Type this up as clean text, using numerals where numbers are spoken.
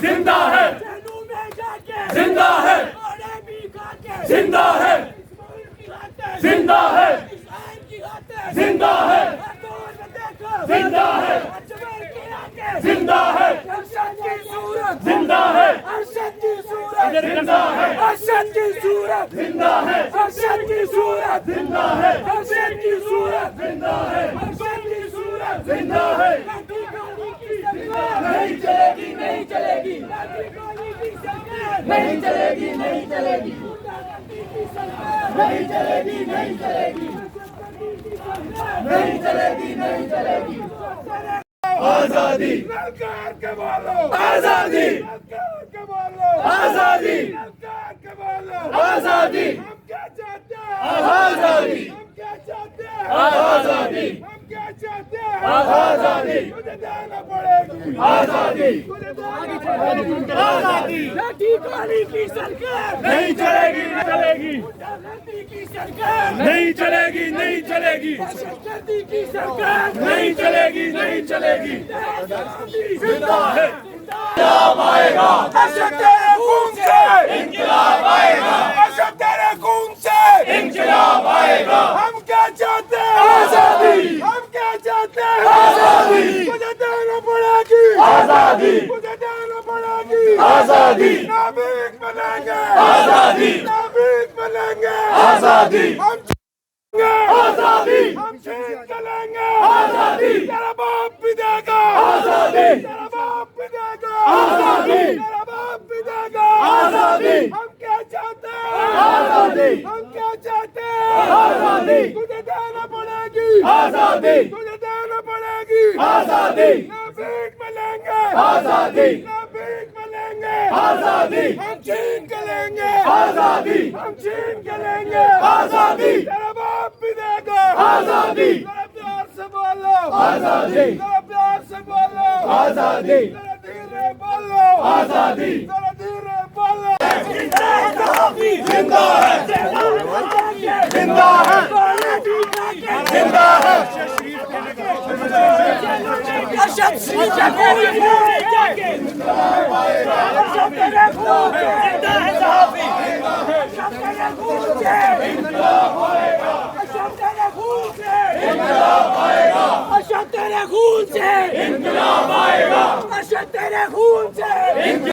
जिंदा है, जेलों में जाके जिंदा है, औरे भी खाके जिंदा है, इस्माइल की खातिर जिंदा है, इस्माइल की खातिर जिंदा है, दौर में देखो जिंदा है, अजमेर के आगे जिंदा है, अरशद की सूरत जिंदा है, अरशद की सूरत जिंदा है, अरशद की सूरत जिंदा है, अरशद की सूरत जिंदा है, अरशद की सूरत जिंदा है, अरशद की सूरत जिंदा है। लाठी गोली की सरकार नहीं चलेगी, नहीं चलेगी, लाठी गोली की सरकार नहीं चलेगी, नहीं चलेगी, गुंडागर्दी की सरकार नहीं चलेगी, नहीं चलेगी, दहशतगर्दी की सरकार नहीं चलेगी, नहीं चलेगी। सरकार आजादी, सरकार के बोलो आजादी, सरकार के बोलो आजादी, सरकार के बोलो आजादी, हम क्या चाहते हैं आजादी, हम क्या चाहते हैं आजादी, हम क्या चाहते हैं आजादी, तुझे देना पड़ेगी आजादी, तुझे देना पड़ेगी आजादी। लाठी गोली की सरकार नहीं चलेगी, नहीं चलेगी, गुंडागर्दी की सरकार नहीं चलेगी, नहीं चलेगी, दहशतगर्दी की सरकार नहीं चलेगी, नहीं चलेगी। जिंदा है, इंकलाब आएगा, अरशद तेरे खून से इंकलाब आएगा, अरशद तेरे खून से इंकलाब आएगा। हम क्या चाहते हैं आजादी, हम क्या चाहते हैं आजादी, तुझे देना पड़ेगी आजादी, तुझे देना पड़ेगी आजादी, नाभिक बनेंगे आजादी, नाभिक बनेंगे आजादी, हम चलेंगे आजादी, हम छीन चलेंगे आजादी, तेरा बाप भी देगा आजादी, तेरा बाप भी देगा आजादी, तेरा बाप भी देगा आजादी, हम क्या चाहते हैं आजादी, हम क्या चाहते हैं आजादी, तुझे देना पड़ेगी आजादी, तुझे देना पड़ेगी आजादी, नाभिक बनेंगे आजादी, नाभिक बनेंगे आजादी, हम छीन के लेंगे आजादी, हम छीन के लेंगे आजादी, तेरा बाप भी देगा आजादी, तेरा प्यार से बोलो आजादी, तेरा प्यार से बोलो आजादी, तेरा धीरे बोलो आजादी। तेरा धीरे बोलो जिंदा है, जिंदा है, जिंदा है, अरशद शीशे को नहीं जाके अरशद तेरे खून से जिंदा है सहाफी अरशद तेरे खून से इंकलाब आएगा, अरशद तेरे खून से इंकलाब आएगा, अरशद तेरे खून से इंकलाब आएगा। अरशद तेरे खून से